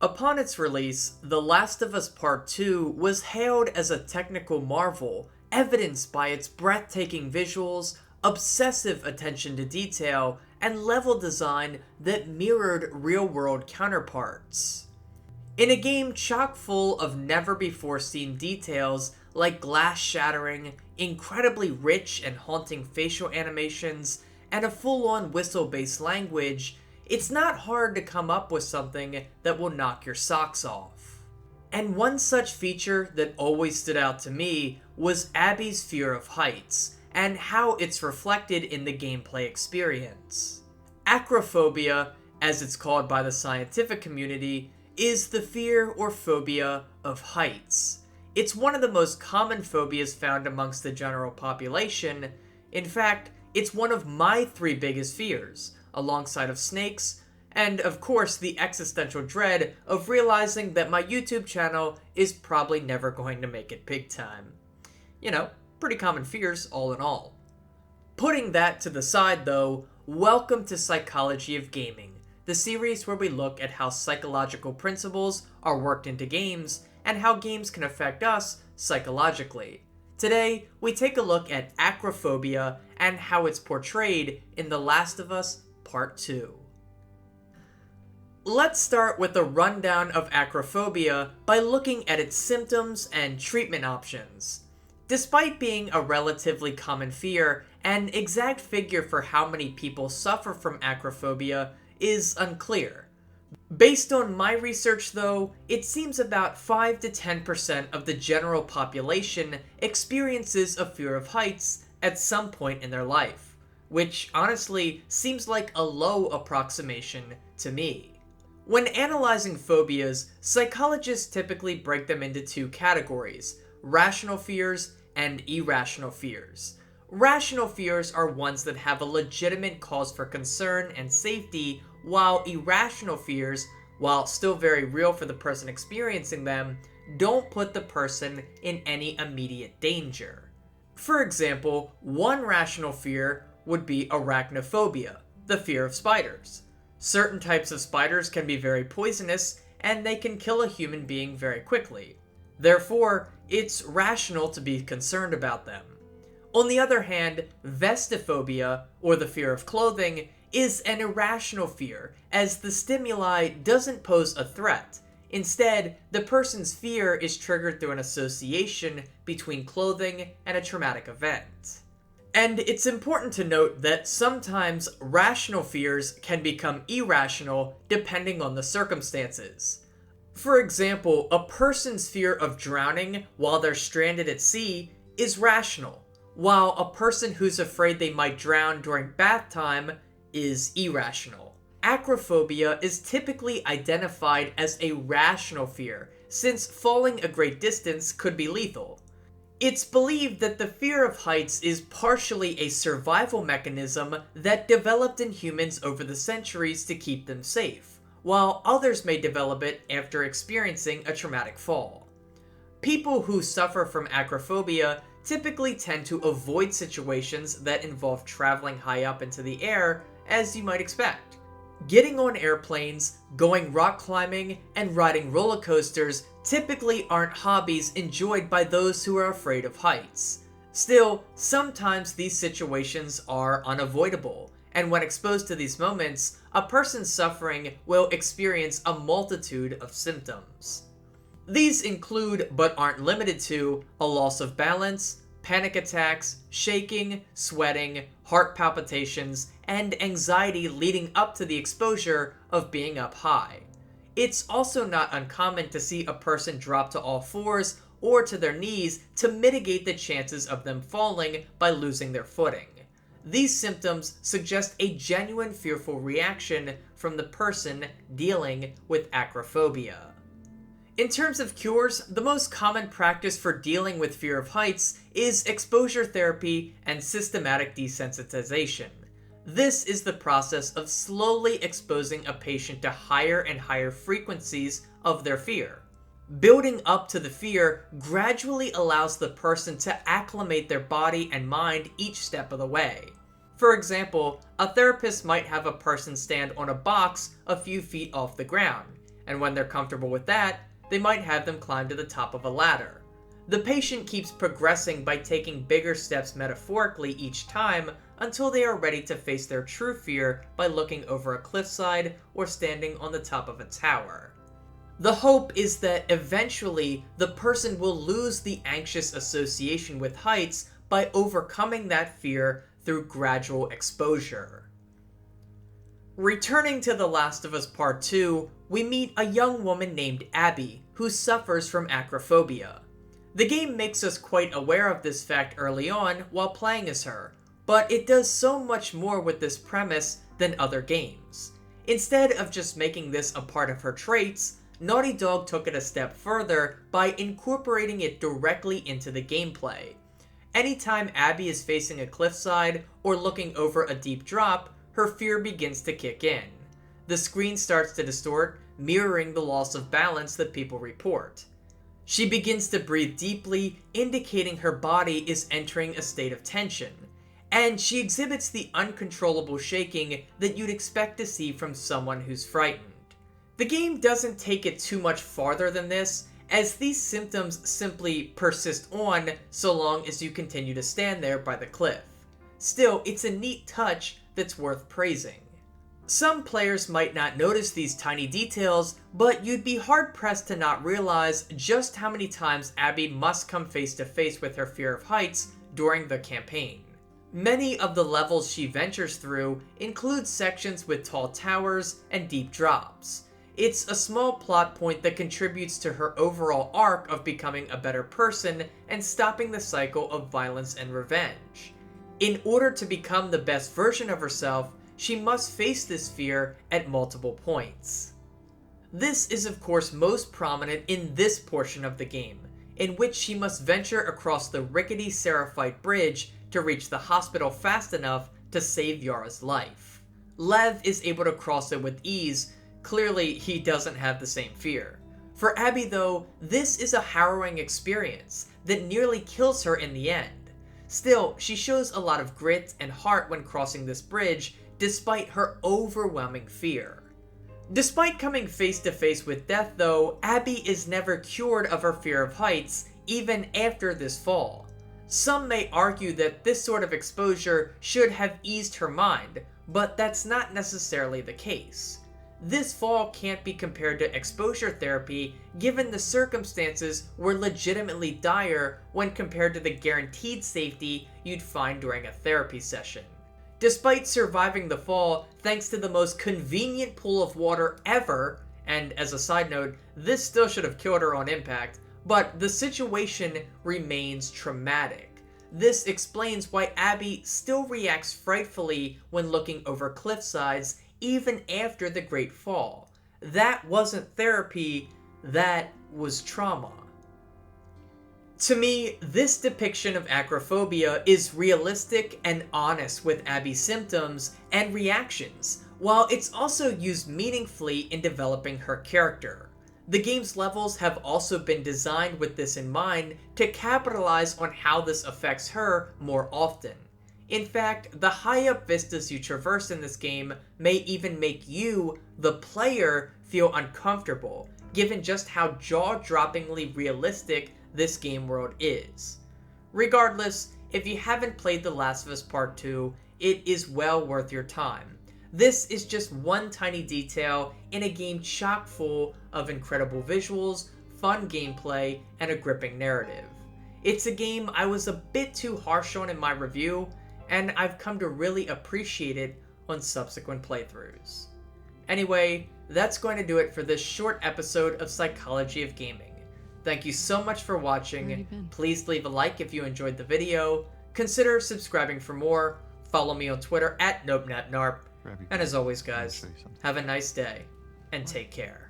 Upon its release, The Last of Us Part 2 was hailed as a technical marvel, evidenced by its breathtaking visuals, obsessive attention to detail, and level design that mirrored real-world counterparts. In a game chock full of never-before-seen details like glass shattering, incredibly rich and haunting facial animations, and a full-on whistle-based language, it's not hard to come up with something that will knock your socks off. And one such feature that always stood out to me was Abby's fear of heights, and how it's reflected in the gameplay experience. Acrophobia, as it's called by the scientific community, is the fear or phobia of heights. It's one of the most common phobias found amongst the general population. In fact, it's one of my 3 biggest fears, alongside of snakes, and of course the existential dread of realizing that my YouTube channel is probably never going to make it big time. You know, pretty common fears all in all. Putting that to the side though, welcome to Psychology of Gaming, the series where we look at how psychological principles are worked into games and how games can affect us psychologically. Today, we take a look at acrophobia and how it's portrayed in The Last of Us Part 2. Let's start with a rundown of acrophobia by looking at its symptoms and treatment options. Despite being a relatively common fear, an exact figure for how many people suffer from acrophobia is unclear. Based on my research though, it seems about 5 to 10% of the general population experiences a fear of heights at some point in their life, which honestly seems like a low approximation to me. When analyzing phobias, psychologists typically break them into 2 categories: rational fears and irrational fears. Rational fears are ones that have a legitimate cause for concern and safety, while irrational fears, while still very real for the person experiencing them, don't put the person in any immediate danger. For example, one rational fear would be arachnophobia, the fear of spiders. Certain types of spiders can be very poisonous, and they can kill a human being very quickly. Therefore, it's rational to be concerned about them. On the other hand, vestophobia, or the fear of clothing, is an irrational fear, as the stimuli doesn't pose a threat. Instead, the person's fear is triggered through an association between clothing and a traumatic event. And it's important to note that sometimes rational fears can become irrational depending on the circumstances. For example, a person's fear of drowning while they're stranded at sea is rational, while a person who's afraid they might drown during bath time is irrational. Acrophobia is typically identified as a rational fear, since falling a great distance could be lethal. It's believed that the fear of heights is partially a survival mechanism that developed in humans over the centuries to keep them safe, while others may develop it after experiencing a traumatic fall. People who suffer from acrophobia typically tend to avoid situations that involve traveling high up into the air, as you might expect. Getting on airplanes, going rock climbing, and riding roller coasters typically aren't hobbies enjoyed by those who are afraid of heights. Still, sometimes these situations are unavoidable, and when exposed to these moments, a person suffering will experience a multitude of symptoms. These include, but aren't limited to, a loss of balance, panic attacks, shaking, sweating, heart palpitations, and anxiety leading up to the exposure of being up high. It's also not uncommon to see a person drop to all fours or to their knees to mitigate the chances of them falling by losing their footing. These symptoms suggest a genuine fearful reaction from the person dealing with acrophobia. In terms of cures, the most common practice for dealing with fear of heights is exposure therapy and systematic desensitization. This is the process of slowly exposing a patient to higher and higher frequencies of their fear. Building up to the fear gradually allows the person to acclimate their body and mind each step of the way. For example, a therapist might have a person stand on a box a few feet off the ground. and when they're comfortable with that, they might have them climb to the top of a ladder. The patient keeps progressing by taking bigger steps metaphorically each time until they are ready to face their true fear by looking over a cliffside or standing on the top of a tower. The hope is that eventually the person will lose the anxious association with heights by overcoming that fear through gradual exposure. Returning to The Last of Us Part 2, we meet a young woman named Abby who suffers from acrophobia. The game makes us quite aware of this fact early on while playing as her, but it does so much more with this premise than other games. Instead of just making this a part of her traits, Naughty Dog took it a step further by incorporating it directly into the gameplay. Anytime Abby is facing a cliffside or looking over a deep drop, her fear begins to kick in. The screen starts to distort, mirroring the loss of balance that people report. She begins to breathe deeply, indicating her body is entering a state of tension. And she exhibits the uncontrollable shaking that you'd expect to see from someone who's frightened. The game doesn't take it too much farther than this, as these symptoms simply persist on so long as you continue to stand there by the cliff. Still, it's a neat touch that's worth praising. Some players might not notice these tiny details, but you'd be hard-pressed to not realize just how many times Abby must come face to face with her fear of heights during the campaign. Many of the levels she ventures through include sections with tall towers and deep drops. It's a small plot point that contributes to her overall arc of becoming a better person and stopping the cycle of violence and revenge. In order to become the best version of herself, she must face this fear at multiple points. This is of course most prominent in this portion of the game, in which she must venture across the rickety Seraphite bridge to reach the hospital fast enough to save Yara's life. Lev is able to cross it with ease. Clearly, he doesn't have the same fear. For Abby though, this is a harrowing experience that nearly kills her in the end. Still, she shows a lot of grit and heart when crossing this bridge, despite her overwhelming fear. Despite coming face to face with death though, Abby is never cured of her fear of heights, even after this fall. Some may argue that this sort of exposure should have eased her mind, but that's not necessarily the case. This fall can't be compared to exposure therapy, given the circumstances were legitimately dire when compared to the guaranteed safety you'd find during a therapy session. Despite surviving the fall thanks to the most convenient pool of water ever, and as a side note, this still should have killed her on impact, but the situation remains traumatic. This explains why Abby still reacts frightfully when looking over cliff sides even after the Great Fall. That wasn't therapy, that was trauma. To me, this depiction of acrophobia is realistic and honest with Abby's symptoms and reactions, while it's also used meaningfully in developing her character. The game's levels have also been designed with this in mind to capitalize on how this affects her more often. In fact, the high up vistas you traverse in this game may even make you, the player, feel uncomfortable, given just how jaw-droppingly realistic this game world is. Regardless, if you haven't played The Last of Us Part 2, it is well worth your time. This is just one tiny detail in a game chock full of incredible visuals, fun gameplay, and a gripping narrative. It's a game I was a bit too harsh on in my review, and I've come to really appreciate it on subsequent playthroughs. Anyway, that's going to do it for this short episode of Psychology of Gaming. Thank you so much for watching. Please leave a like if you enjoyed the video. Consider subscribing for more. Follow me on Twitter at NopeNatNarp. And as always guys, have a nice day and take care.